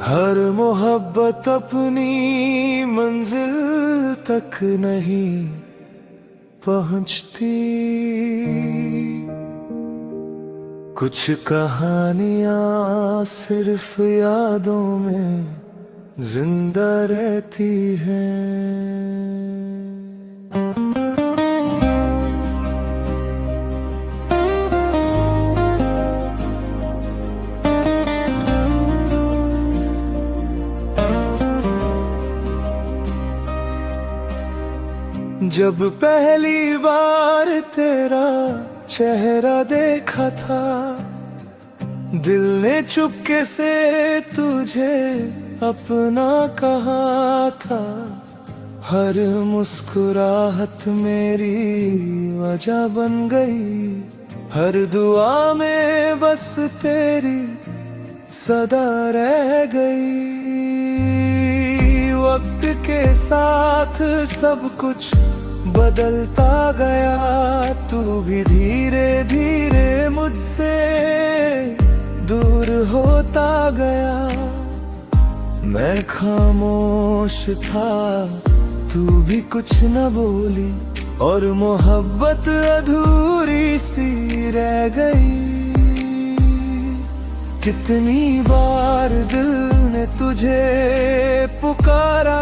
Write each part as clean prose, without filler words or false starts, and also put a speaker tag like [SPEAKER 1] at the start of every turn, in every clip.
[SPEAKER 1] हर मोहब्बत अपनी मंजिल तक नहीं पहुंचती। कुछ कहानियां सिर्फ यादों में जिंदा रहती हैं। जब पहली बार तेरा चेहरा देखा था, दिल ने चुपके से तुझे अपना कहा था। हर मुस्कुराहट मेरी वजह बन गई, हर दुआ में बस तेरी सदा रह गई। वक्त के साथ सब कुछ बदलता गया, तू भी धीरे धीरे मुझसे दूर होता गया। मैं खामोश था, तू भी कुछ न बोली, और मोहब्बत अधूरी सी रह गई। कितनी बार दिल ने तुझे पुकारा,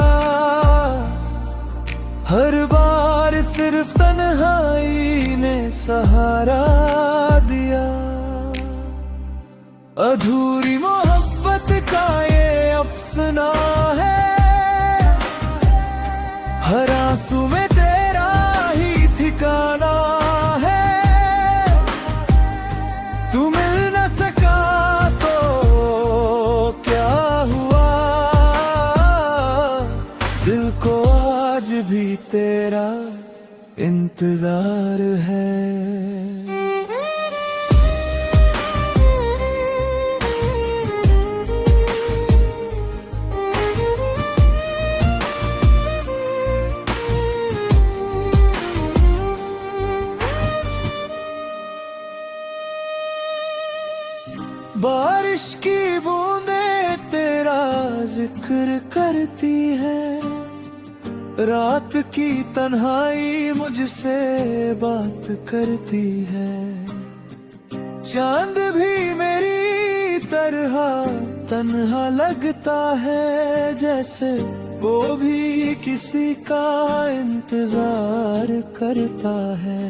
[SPEAKER 1] हर बार सिर्फ तन्हाई ने सहारा दिया। अधूरी मोहब्बत का ये अफसाना है, हर आंसू में तेरा ही ठिकाना है। तू मिल न सका तो क्या हुआ, दिल को आज भी तेरा इंतजार है। बारिश की बूंदें तेरा जिक्र करती है, रात की तन्हाई मुझसे बात करती है। चांद भी मेरी तरह तन्हा लगता है, जैसे वो भी किसी का इंतजार करता है।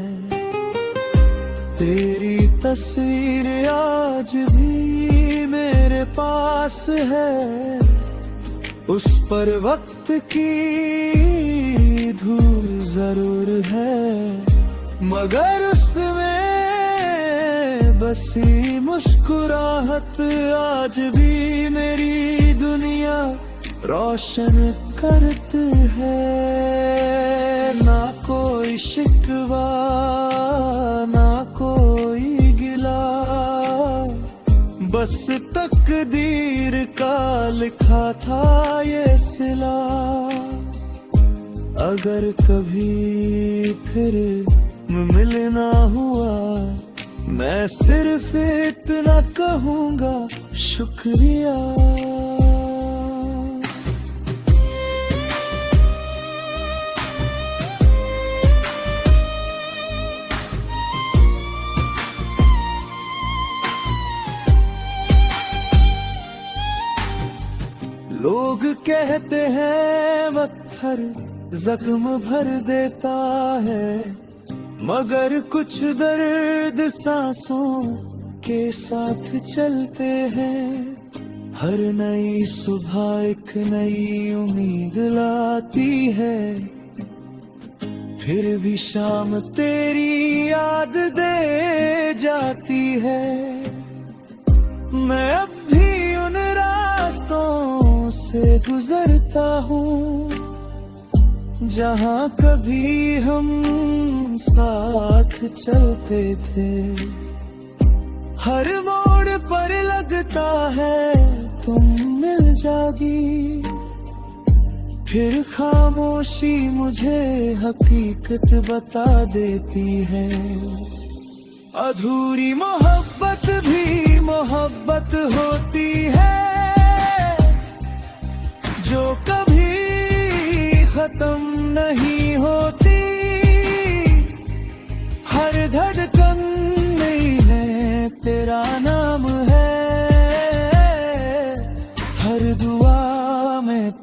[SPEAKER 1] तेरी तस्वीर आज भी मेरे पास है, उस पर वक्त की धूल जरूर है, मगर उसमें बसी मुस्कुराहट आज भी मेरी दुनिया रोशन करती है। ना कोई शिकवा ना कोई गिला, बस तकदीर का लिखा था ये सिला। अगर कभी फिर मिलना हुआ, मैं सिर्फ इतना कहूँगा शुक्रिया। लोग कहते हैं पत्थर जख्म भर देता है, मगर कुछ दर्द सांसों के साथ चलते हैं। हर नई सुबह एक नई उम्मीद लाती है, फिर भी शाम तेरी याद दे जाती है। मैं अब भी उन रास्तों से गुजरता हूँ, जहाँ कभी हम साथ चलते थे। हर मोड़ पर लगता है तुम मिल जाओगी, फिर खामोशी मुझे हकीकत बता देती है। अधूरी मोहब्बत भी मोहब्बत होती है,